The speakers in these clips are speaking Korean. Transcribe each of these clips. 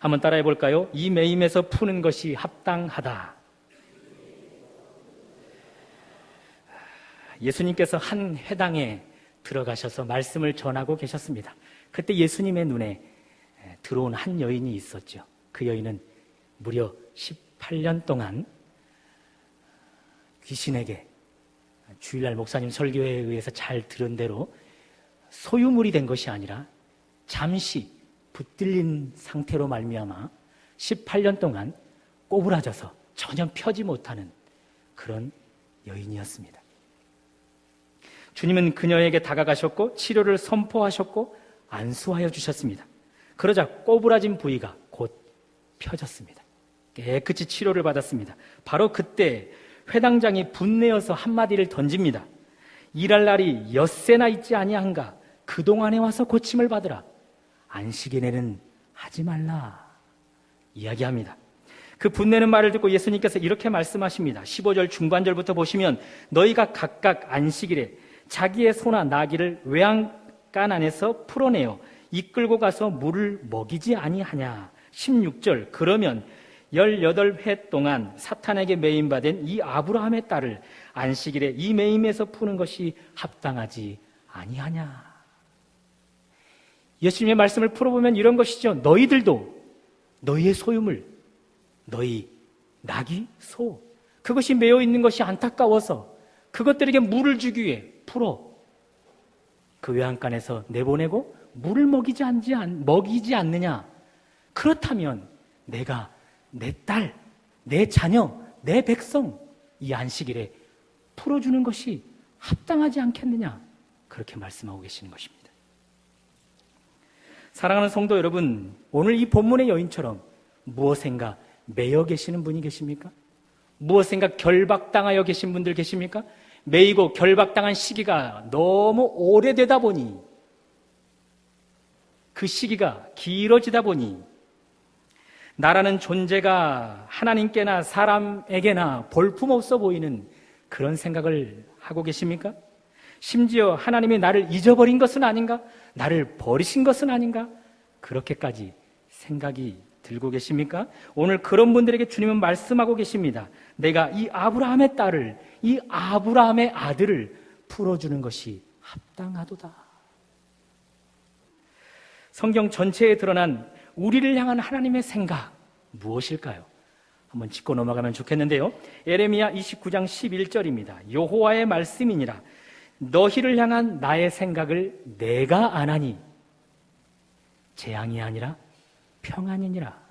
한번 따라해 볼까요? 이 매임에서 푸는 것이 합당하다. 예수님께서 한 회당에 들어가셔서 말씀을 전하고 계셨습니다. 그때 예수님의 눈에 들어온 한 여인이 있었죠. 그 여인은 무려 18년 동안 귀신에게, 주일날 목사님 설교에 의해서 잘 들은 대로 소유물이 된 것이 아니라 잠시 붙들린 상태로 말미암아 18년 동안 꼬부라져서 전혀 펴지 못하는 그런 여인이었습니다. 주님은 그녀에게 다가가셨고 치료를 선포하셨고 안수하여 주셨습니다. 그러자 꼬부라진 부위가 곧 펴졌습니다. 깨끗이 치료를 받았습니다. 바로 그때 회당장이 분내어서 한마디를 던집니다. 일할 날이 엿새나 있지 아니한가? 그동안에 와서 고침을 받으라. 안식일에는 하지 말라. 이야기합니다. 그 분내는 말을 듣고 예수님께서 이렇게 말씀하십니다. 15절 중반절부터 보시면 너희가 각각 안식일에 자기의 소나 나귀를 외양간 안에서 풀어내어 이끌고 가서 물을 먹이지 아니하냐. 16절 그러면 18회 동안 사탄에게 매임받은 이 아브라함의 딸을 안식일에 이 매임에서 푸는 것이 합당하지 아니하냐. 예수님의 말씀을 풀어보면 이런 것이죠. 너희들도 너희의 소유물, 너희 나귀, 소, 그것이 매여 있는 것이 안타까워서 그것들에게 물을 주기 위해 풀어 그 외양간에서 내보내고 물을 먹이지 않느냐. 그렇다면 내가 내 딸, 내 자녀, 내 백성 이 안식일에 풀어주는 것이 합당하지 않겠느냐. 그렇게 말씀하고 계시는 것입니다. 사랑하는 성도 여러분, 오늘 이 본문의 여인처럼 무엇인가 매여 계시는 분이 계십니까? 무엇인가 결박당하여 계신 분들 계십니까? 매이고 결박당한 시기가 너무 오래되다 보니, 그 시기가 길어지다 보니 나라는 존재가 하나님께나 사람에게나 볼품없어 보이는 그런 생각을 하고 계십니까? 심지어 하나님이 나를 잊어버린 것은 아닌가? 나를 버리신 것은 아닌가? 그렇게까지 생각이 들고 계십니까? 오늘 그런 분들에게 주님은 말씀하고 계십니다. 내가 이 아브라함의 딸을, 이 아브라함의 아들을 풀어주는 것이 합당하도다. 성경 전체에 드러난 우리를 향한 하나님의 생각 무엇일까요? 한번 짚고 넘어가면 좋겠는데요. 예레미야 29장 11절입니다. 여호와의 말씀이니라. 너희를 향한 나의 생각을 내가 아나니 재앙이 아니라 평안이니라.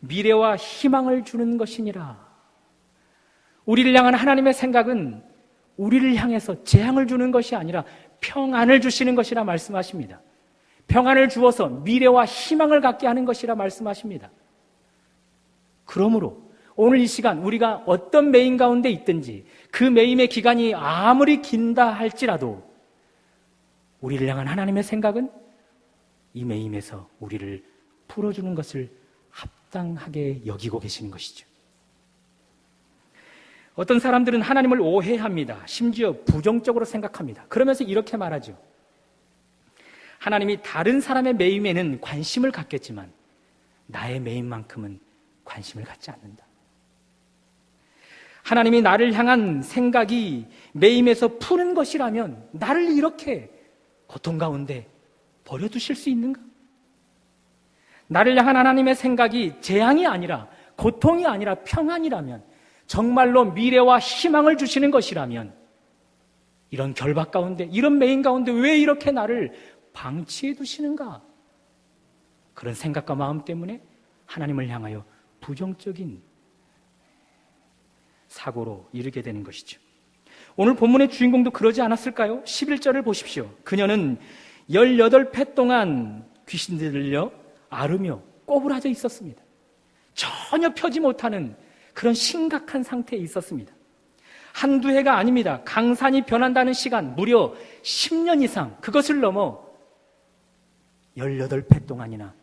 미래와 희망을 주는 것이니라. 우리를 향한 하나님의 생각은 우리를 향해서 재앙을 주는 것이 아니라 평안을 주시는 것이라 말씀하십니다. 평안을 주어서 미래와 희망을 갖게 하는 것이라 말씀하십니다. 그러므로 오늘 이 시간 우리가 어떤 매임 가운데 있든지 그 매임의 기간이 아무리 긴다 할지라도 우리를 향한 하나님의 생각은 이 매임에서 우리를 풀어주는 것을 합당하게 여기고 계시는 것이죠. 어떤 사람들은 하나님을 오해합니다. 심지어 부정적으로 생각합니다. 그러면서 이렇게 말하죠. 하나님이 다른 사람의 매임에는 관심을 갖겠지만 나의 매임만큼은 관심을 갖지 않는다. 하나님이 나를 향한 생각이 매임에서 푸는 것이라면 나를 이렇게 고통 가운데 버려두실 수 있는가? 나를 향한 하나님의 생각이 재앙이 아니라 고통이 아니라 평안이라면, 정말로 미래와 희망을 주시는 것이라면 이런 결박 가운데, 이런 매임 가운데 왜 이렇게 나를 방치해 두시는가? 그런 생각과 마음 때문에 하나님을 향하여 부정적인 사고로 이르게 되는 것이죠. 오늘 본문의 주인공도 그러지 않았을까요? 11절을 보십시오. 그녀는 18회 동안 귀신들 들려 앓으며 꼬부라져 있었습니다. 전혀 펴지 못하는 그런 심각한 상태에 있었습니다. 한두 해가 아닙니다. 강산이 변한다는 시간 무려 10년 이상, 그것을 넘어 18회 동안이나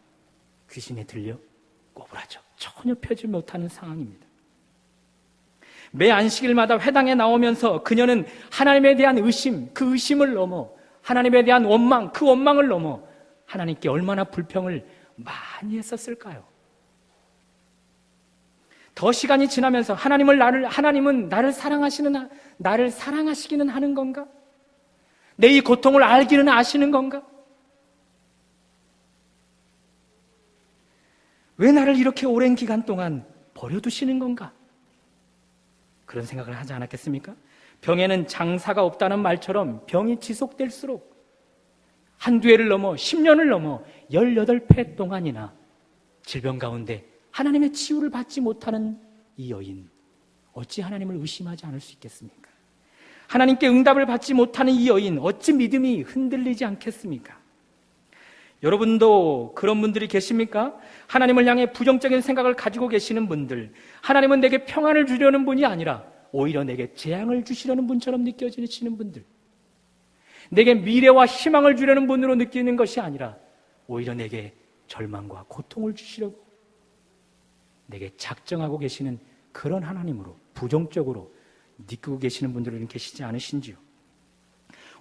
귀신에 들려 꼬부라져 전혀 펴지 못하는 상황입니다. 매 안식일마다 회당에 나오면서 그녀는 하나님에 대한 의심, 그 의심을 넘어 하나님에 대한 원망, 그 원망을 넘어 하나님께 얼마나 불평을 많이 했었을까요? 더 시간이 지나면서 하나님은 나를 사랑하시기는 하는 건가? 내 이 고통을 알기는 아시는 건가? 왜 나를 이렇게 오랜 기간 동안 버려두시는 건가? 그런 생각을 하지 않았겠습니까? 병에는 장사가 없다는 말처럼 병이 지속될수록 한두 해를 넘어 10년을 넘어 18회 동안이나 질병 가운데 하나님의 치유를 받지 못하는 이 여인, 어찌 하나님을 의심하지 않을 수 있겠습니까? 하나님께 응답을 받지 못하는 이 여인, 어찌 믿음이 흔들리지 않겠습니까? 여러분도 그런 분들이 계십니까? 하나님을 향해 부정적인 생각을 가지고 계시는 분들, 하나님은 내게 평안을 주려는 분이 아니라 오히려 내게 재앙을 주시려는 분처럼 느껴지시는 분들, 내게 미래와 희망을 주려는 분으로 느끼는 것이 아니라 오히려 내게 절망과 고통을 주시려고 내게 작정하고 계시는 그런 하나님으로 부정적으로 느끼고 계시는 분들은 계시지 않으신지요?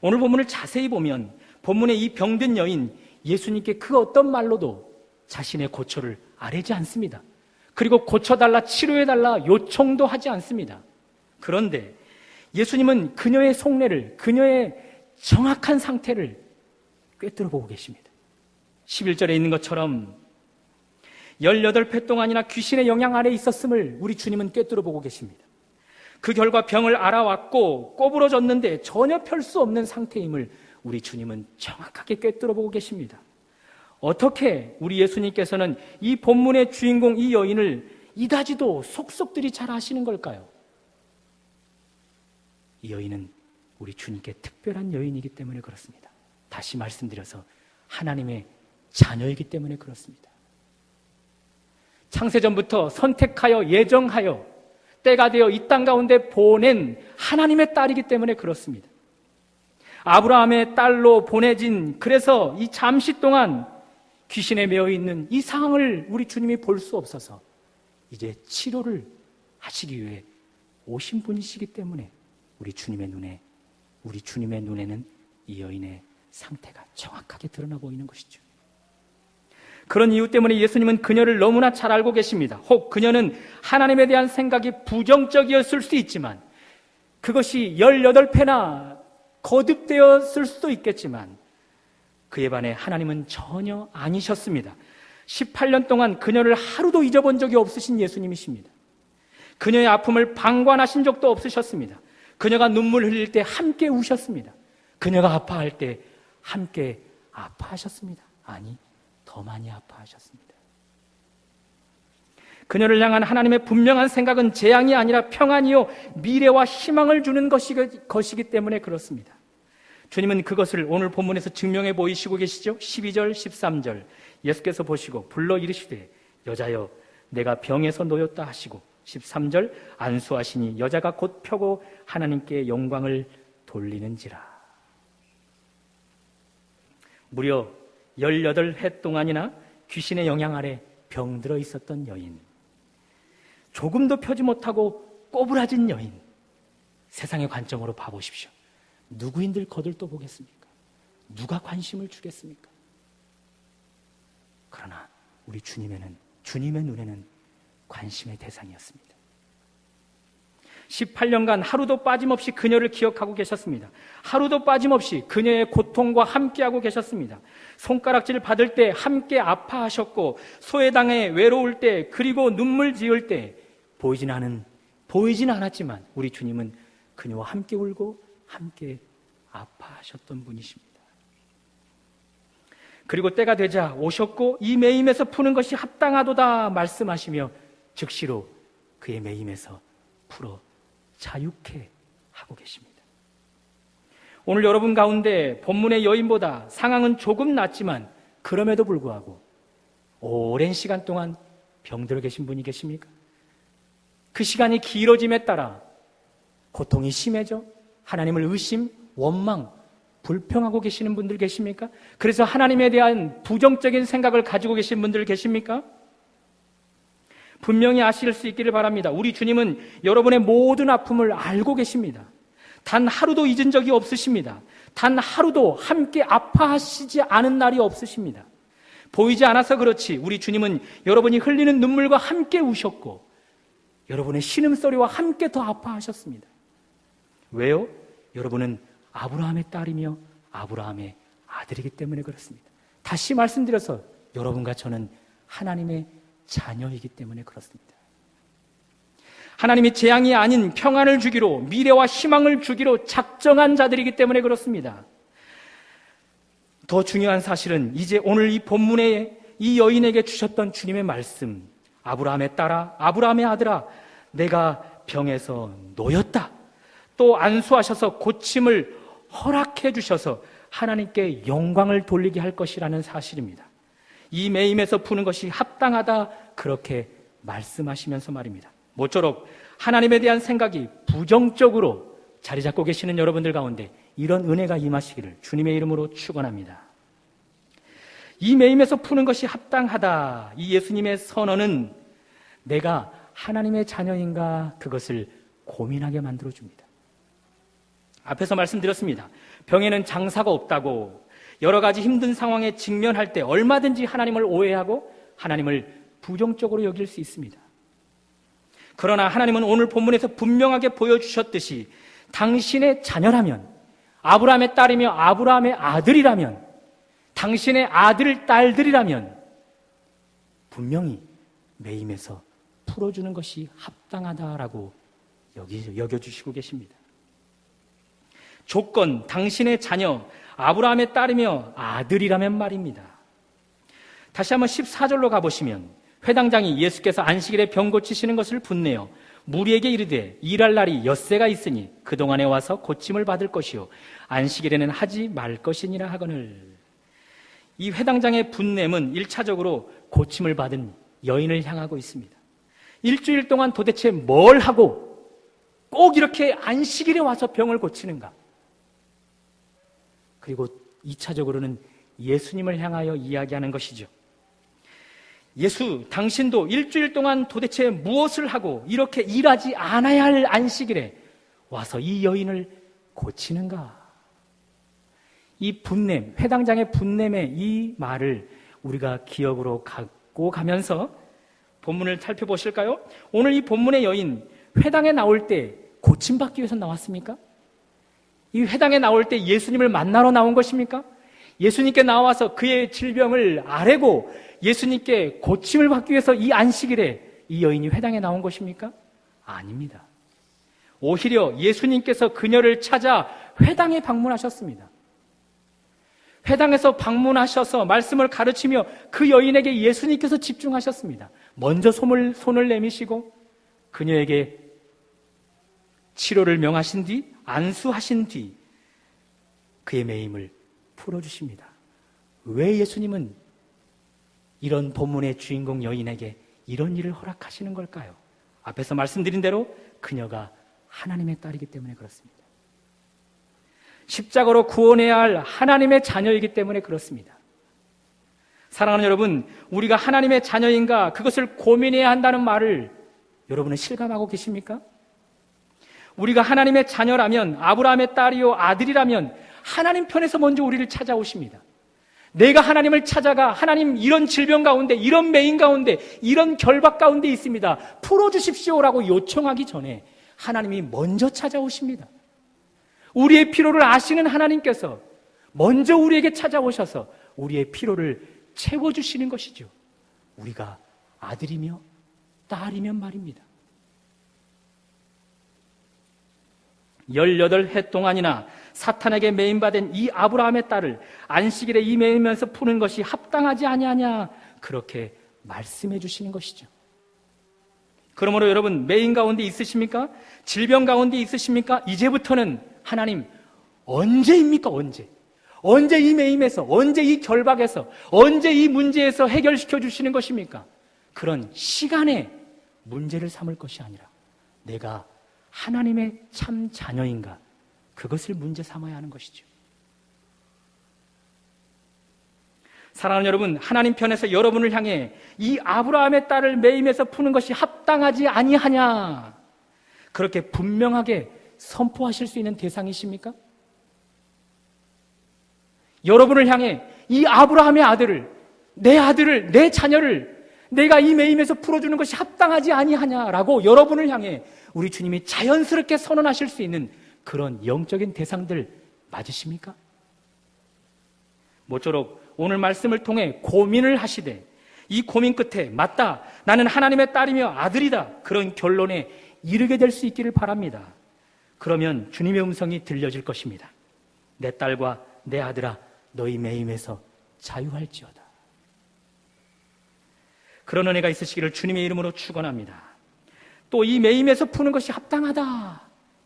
오늘 본문을 자세히 보면 본문의 이 병든 여인, 예수님께 그 어떤 말로도 자신의 고초를 아뢰지 않습니다. 그리고 고쳐달라, 치료해달라 요청도 하지 않습니다. 그런데 예수님은 그녀의 속내를, 그녀의 정확한 상태를 꿰뚫어 보고 계십니다. 11절에 있는 것처럼 18회 동안이나 귀신의 영향 아래 있었음을 우리 주님은 꿰뚫어 보고 계십니다. 그 결과 병을 알아왔고 꼬부러졌는데 전혀 펼 수 없는 상태임을 우리 주님은 정확하게 꿰뚫어 보고 계십니다. 어떻게 우리 예수님께서는 이 본문의 주인공 이 여인을 이다지도 속속들이 잘 아시는 걸까요? 이 여인은 우리 주님께 특별한 여인이기 때문에 그렇습니다. 다시 말씀드려서 하나님의 자녀이기 때문에 그렇습니다. 창세전부터 선택하여 예정하여 때가 되어 이 땅 가운데 보낸 하나님의 딸이기 때문에 그렇습니다. 아브라함의 딸로 보내진, 그래서 이 잠시 동안 귀신에 매여 있는 이 상황을 우리 주님이 볼 수 없어서 이제 치료를 하시기 위해 오신 분이시기 때문에 우리 주님의 눈에는 이 여인의 상태가 정확하게 드러나 보이는 것이죠. 그런 이유 때문에 예수님은 그녀를 너무나 잘 알고 계십니다. 혹 그녀는 하나님에 대한 생각이 부정적이었을 수 있지만, 그것이 18회나 거듭되었을 수도 있겠지만, 그에 반해 하나님은 전혀 아니셨습니다. 18년 동안 그녀를 하루도 잊어본 적이 없으신 예수님이십니다. 그녀의 아픔을 방관하신 적도 없으셨습니다. 그녀가 눈물 흘릴 때 함께 우셨습니다. 그녀가 아파할 때 함께 아파하셨습니다. 아니, 더 많이 아파하셨습니다. 그녀를 향한 하나님의 분명한 생각은 재앙이 아니라 평안이요 미래와 희망을 주는 것이기 때문에 그렇습니다. 주님은 그것을 오늘 본문에서 증명해 보이시고 계시죠? 12절, 13절 예수께서 보시고 불러 이르시되 여자여 내가 병에서 놓였다 하시고, 13절 안수하시니 여자가 곧 펴고 하나님께 영광을 돌리는지라. 무려 18회 동안이나 귀신의 영향 아래 병들어 있었던 여인, 조금도 펴지 못하고 꼬부라진 여인, 세상의 관점으로 봐보십시오. 누구인들 거들떠 보겠습니까? 누가 관심을 주겠습니까? 그러나 우리 주님의 눈에는 관심의 대상이었습니다. 18년간 하루도 빠짐없이 그녀를 기억하고 계셨습니다. 하루도 빠짐없이 그녀의 고통과 함께하고 계셨습니다. 손가락질 받을 때 함께 아파하셨고, 소외당해 외로울 때, 그리고 눈물 지을 때 보이진 않았지만 우리 주님은 그녀와 함께 울고 함께 아파하셨던 분이십니다. 그리고 때가 되자 오셨고 이 매임에서 푸는 것이 합당하도다 말씀하시며 즉시로 그의 매임에서 풀어 자유케 하고 계십니다. 오늘 여러분 가운데 본문의 여인보다 상황은 조금 낫지만 그럼에도 불구하고 오랜 시간 동안 병들어 계신 분이 계십니까? 그 시간이 길어짐에 따라 고통이 심해져 하나님을 의심, 원망, 불평하고 계시는 분들 계십니까? 그래서 하나님에 대한 부정적인 생각을 가지고 계신 분들 계십니까? 분명히 아실 수 있기를 바랍니다. 우리 주님은 여러분의 모든 아픔을 알고 계십니다. 단 하루도 잊은 적이 없으십니다. 단 하루도 함께 아파하시지 않은 날이 없으십니다. 보이지 않아서 그렇지 우리 주님은 여러분이 흘리는 눈물과 함께 우셨고 여러분의 신음소리와 함께 더 아파하셨습니다. 왜요? 여러분은 아브라함의 딸이며 아브라함의 아들이기 때문에 그렇습니다. 다시 말씀드려서 여러분과 저는 하나님의 자녀이기 때문에 그렇습니다. 하나님이 재앙이 아닌 평안을 주기로, 미래와 희망을 주기로 작정한 자들이기 때문에 그렇습니다. 더 중요한 사실은 이제 오늘 이 본문에 이 여인에게 주셨던 주님의 말씀, 아브라함의 딸아, 아브라함의 아들아, 내가 병에서 놓였다. 또 안수하셔서 고침을 허락해 주셔서 하나님께 영광을 돌리게 할 것이라는 사실입니다. 이 매임에서 푸는 것이 합당하다, 그렇게 말씀하시면서 말입니다. 모쪼록 하나님에 대한 생각이 부정적으로 자리 잡고 계시는 여러분들 가운데 이런 은혜가 임하시기를 주님의 이름으로 축원합니다. 이 매임에서 푸는 것이 합당하다, 이 예수님의 선언은 내가 하나님의 자녀인가 그것을 고민하게 만들어줍니다. 앞에서 말씀드렸습니다. 병에는 장사가 없다고, 여러 가지 힘든 상황에 직면할 때 얼마든지 하나님을 오해하고 하나님을 부정적으로 여길 수 있습니다. 그러나 하나님은 오늘 본문에서 분명하게 보여주셨듯이 당신의 자녀라면, 아브라함의 딸이며 아브라함의 아들이라면, 당신의 아들, 딸들이라면 분명히 매임에서 풀어주는 것이 합당하다라고 여겨주시고 계십니다. 조건, 당신의 자녀, 아브라함의 딸이며 아들이라면 말입니다. 다시 한번 14절로 가보시면 회당장이 예수께서 안식일에 병 고치시는 것을 분내어 무리에게 이르되 일할 날이 엿새가 있으니 그동안에 와서 고침을 받을 것이요 안식일에는 하지 말 것이니라 하거늘. 이 회당장의 분냄은 1차적으로 고침을 받은 여인을 향하고 있습니다. 일주일 동안 도대체 뭘 하고 꼭 이렇게 안식일에 와서 병을 고치는가? 그리고 2차적으로는 예수님을 향하여 이야기하는 것이죠. 예수, 당신도 일주일 동안 도대체 무엇을 하고 이렇게 일하지 않아야 할 안식일에 와서 이 여인을 고치는가? 이 분냄, 회당장의 분냄의 이 말을 우리가 기억으로 갖고 가면서 본문을 살펴보실까요? 오늘 이 본문의 여인, 회당에 나올 때 고침받기 위해서 나왔습니까? 이 회당에 나올 때 예수님을 만나러 나온 것입니까? 예수님께 나와서 그의 질병을 아뢰고 예수님께 고침을 받기 위해서 이 안식일에 이 여인이 회당에 나온 것입니까? 아닙니다. 오히려 예수님께서 그녀를 찾아 회당에 방문하셨습니다. 회당에서 방문하셔서 말씀을 가르치며 그 여인에게 예수님께서 집중하셨습니다. 먼저 손을 내미시고 그녀에게 치료를 명하신 뒤, 안수하신 뒤 그의 매임을 풀어주십니다. 왜 예수님은 이런 본문의 주인공 여인에게 이런 일을 허락하시는 걸까요? 앞에서 말씀드린 대로 그녀가 하나님의 딸이기 때문에 그렇습니다. 십자가로 구원해야 할 하나님의 자녀이기 때문에 그렇습니다. 사랑하는 여러분, 우리가 하나님의 자녀인가 그것을 고민해야 한다는 말을 여러분은 실감하고 계십니까? 우리가 하나님의 자녀라면, 아브라함의 딸이요 아들이라면 하나님 편에서 먼저 우리를 찾아오십니다. 내가 하나님을 찾아가 하나님 이런 질병 가운데, 이런 매인 가운데, 이런 결박 가운데 있습니다. 풀어주십시오라고 요청하기 전에 하나님이 먼저 찾아오십니다. 우리의 필요를 아시는 하나님께서 먼저 우리에게 찾아오셔서 우리의 필요를 채워주시는 것이죠. 우리가 아들이며 딸이면 말입니다. 18해 동안이나 사탄에게 매임받은 이 아브라함의 딸을 안식일에 이 매이면서 푸는 것이 합당하지 아니하냐, 그렇게 말씀해 주시는 것이죠. 그러므로 여러분, 매임 가운데 있으십니까? 질병 가운데 있으십니까? 이제부터는 하나님 언제입니까? 언제 이 매임에서, 언제 이 결박에서, 언제 이 문제에서 해결시켜 주시는 것입니까? 그런 시간에 문제를 삼을 것이 아니라 내가 하나님의 참 자녀인가, 그것을 문제 삼아야 하는 것이죠. 사랑하는 여러분, 하나님 편에서 여러분을 향해 이 아브라함의 딸을 매임에서 푸는 것이 합당하지 아니하냐, 그렇게 분명하게 선포하실 수 있는 대상이십니까? 여러분을 향해 이 아브라함의 아들을 내 아들을, 내 자녀를 내가 이 매임에서 풀어주는 것이 합당하지 아니하냐라고 여러분을 향해 우리 주님이 자연스럽게 선언하실 수 있는 그런 영적인 대상들 맞으십니까? 모쪼록 오늘 말씀을 통해 고민을 하시되 이 고민 끝에 맞다, 나는 하나님의 딸이며 아들이다, 그런 결론에 이르게 될 수 있기를 바랍니다. 그러면 주님의 음성이 들려질 것입니다. 내 딸과 내 아들아, 너희 매임에서 자유할지어다. 그런 은혜가 있으시기를 주님의 이름으로 축원합니다. 또 이 매임에서 푸는 것이 합당하다,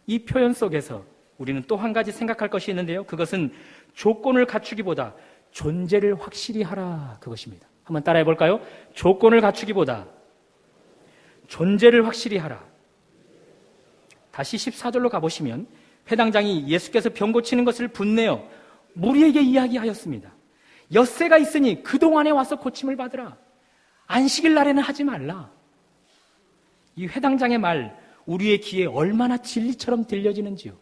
이 표현 속에서 우리는 또 한 가지 생각할 것이 있는데요, 그것은 조건을 갖추기보다 존재를 확실히 하라, 그것입니다. 한번 따라해 볼까요? 조건을 갖추기보다 존재를 확실히 하라. 다시 14절로 가보시면 회당장이 예수께서 병 고치는 것을 분내어 무리에게 이야기하였습니다. 엿새가 있으니 그동안에 와서 고침을 받으라. 안식일 날에는 하지 말라. 이 회당장의 말, 우리의 귀에 얼마나 진리처럼 들려지는지요.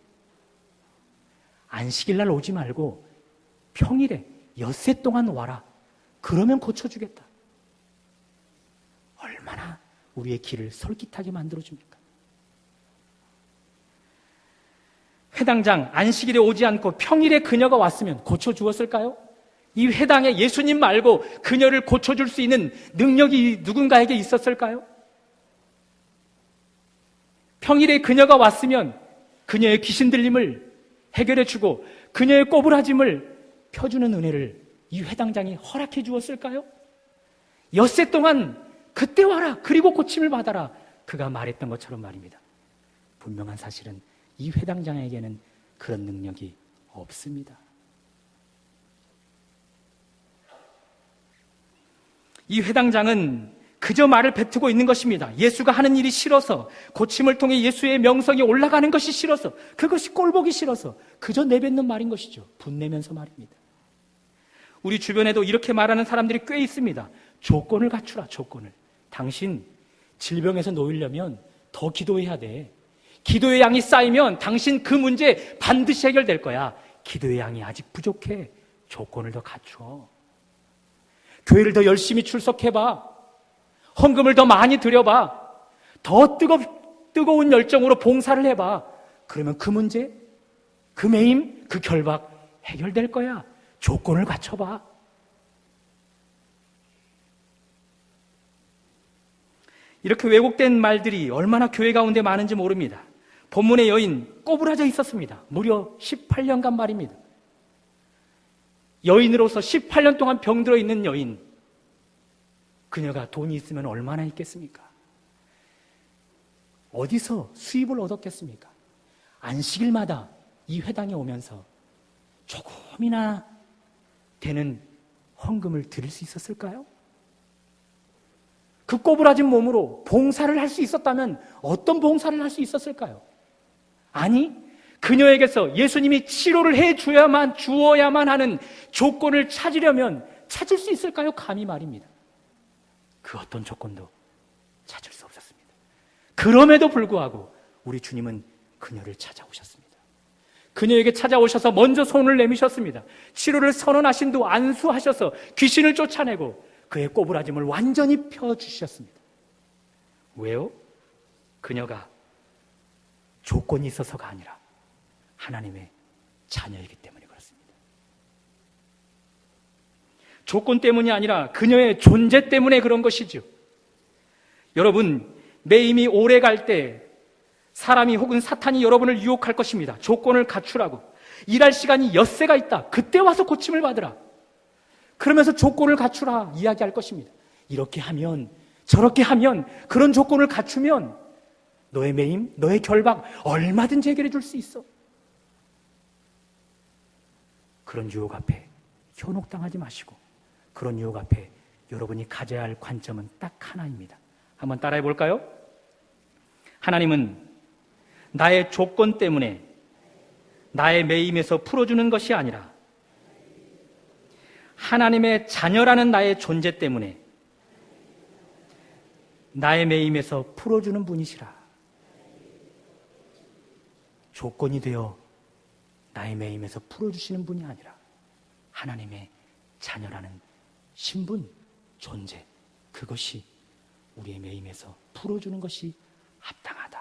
안식일 날 오지 말고 평일에 엿새 동안 와라. 그러면 고쳐주겠다. 얼마나 우리의 귀를 솔깃하게 만들어줍니까? 회당장 안식일에 오지 않고 평일에 그녀가 왔으면 고쳐주었을까요? 이 회당에 예수님 말고 그녀를 고쳐줄 수 있는 능력이 누군가에게 있었을까요? 평일에 그녀가 왔으면 그녀의 귀신 들림을 해결해주고 그녀의 꼬부라짐을 펴주는 은혜를 이 회당장이 허락해 주었을까요? 엿새 동안 그때 와라, 그리고 고침을 받아라, 그가 말했던 것처럼 말입니다. 분명한 사실은 이 회당장에게는 그런 능력이 없습니다. 이 회당장은 그저 말을 뱉고 있는 것입니다. 예수가 하는 일이 싫어서, 고침을 통해 예수의 명성이 올라가는 것이 싫어서, 그것이 꼴보기 싫어서 그저 내뱉는 말인 것이죠. 분내면서 말입니다. 우리 주변에도 이렇게 말하는 사람들이 꽤 있습니다. 조건을 갖추라, 조건을. 당신 질병에서 놓이려면 더 기도해야 돼. 기도의 양이 쌓이면 당신 그 문제 반드시 해결될 거야. 기도의 양이 아직 부족해. 조건을 더 갖춰. 교회를 더 열심히 출석해봐. 헌금을 더 많이 드려봐. 더 뜨거운 열정으로 봉사를 해봐. 그러면 그 문제, 그 매임, 그 결박 해결될 거야. 조건을 갖춰봐. 이렇게 왜곡된 말들이 얼마나 교회 가운데 많은지 모릅니다. 본문의 여인 꼬부라져 있었습니다. 무려 18년간 말입니다. 여인으로서 18년 동안 병들어 있는 여인, 그녀가 돈이 있으면 얼마나 있겠습니까? 어디서 수입을 얻었겠습니까? 안식일마다 이 회당에 오면서 조금이나 되는 헌금을 드릴 수 있었을까요? 그 꼬부라진 몸으로 봉사를 할 수 있었다면 어떤 봉사를 할 수 있었을까요? 아니, 그녀에게서 예수님이 치료를 주어야만 하는 조건을 찾으려면 찾을 수 있을까요? 감히 말입니다. 그 어떤 조건도 찾을 수 없었습니다. 그럼에도 불구하고 우리 주님은 그녀를 찾아오셨습니다. 그녀에게 찾아오셔서 먼저 손을 내미셨습니다. 치료를 선언하신 후 안수하셔서 귀신을 쫓아내고 그의 꼬부라짐을 완전히 펴주셨습니다. 왜요? 그녀가 조건이 있어서가 아니라 하나님의 자녀이기 때문에 그렇습니다. 조건 때문이 아니라 그녀의 존재 때문에 그런 것이죠. 여러분, 매임이 오래 갈 때 사람이 혹은 사탄이 여러분을 유혹할 것입니다. 조건을 갖추라고. 일할 시간이 엿새가 있다. 그때 와서 고침을 받으라. 그러면서 조건을 갖추라 이야기할 것입니다. 이렇게 하면, 저렇게 하면, 그런 조건을 갖추면 너의 매임, 너의 결박 얼마든지 해결해 줄 수 있어. 그런 유혹 앞에 현혹당하지 마시고, 그런 유혹 앞에 여러분이 가져야 할 관점은 딱 하나입니다. 한번 따라해 볼까요? 하나님은 나의 조건 때문에 나의 매임에서 풀어주는 것이 아니라 하나님의 자녀라는 나의 존재 때문에 나의 매임에서 풀어주는 분이시라. 조건이 되어 나의 매임에서 풀어주시는 분이 아니라 하나님의 자녀라는 신분, 존재, 그것이 우리의 매임에서 풀어주는 것이 합당하다.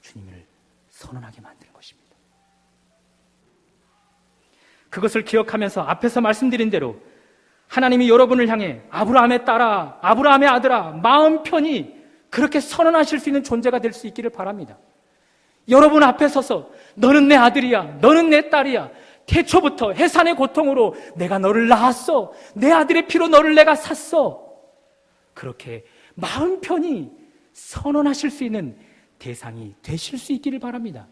주님을 선언하게 만드는 것입니다. 그것을 기억하면서 앞에서 말씀드린 대로 하나님이 여러분을 향해 아브라함의 딸아, 아브라함의 아들아, 마음 편히 그렇게 선언하실 수 있는 존재가 될 수 있기를 바랍니다. 여러분 앞에 서서 너는 내 아들이야, 너는 내 딸이야, 태초부터 해산의 고통으로 내가 너를 낳았어, 내 아들의 피로 너를 내가 샀어, 그렇게 마음 편히 선언하실 수 있는 대상이 되실 수 있기를 바랍니다.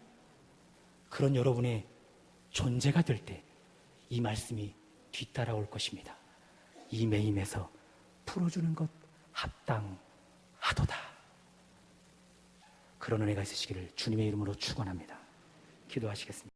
그런 여러분의 존재가 될 때 이 말씀이 뒤따라올 것입니다. 이 매임에서 풀어주는 것 합당하도다. 그런 은혜가 있으시기를 주님의 이름으로 축원합니다. 기도하시겠습니다.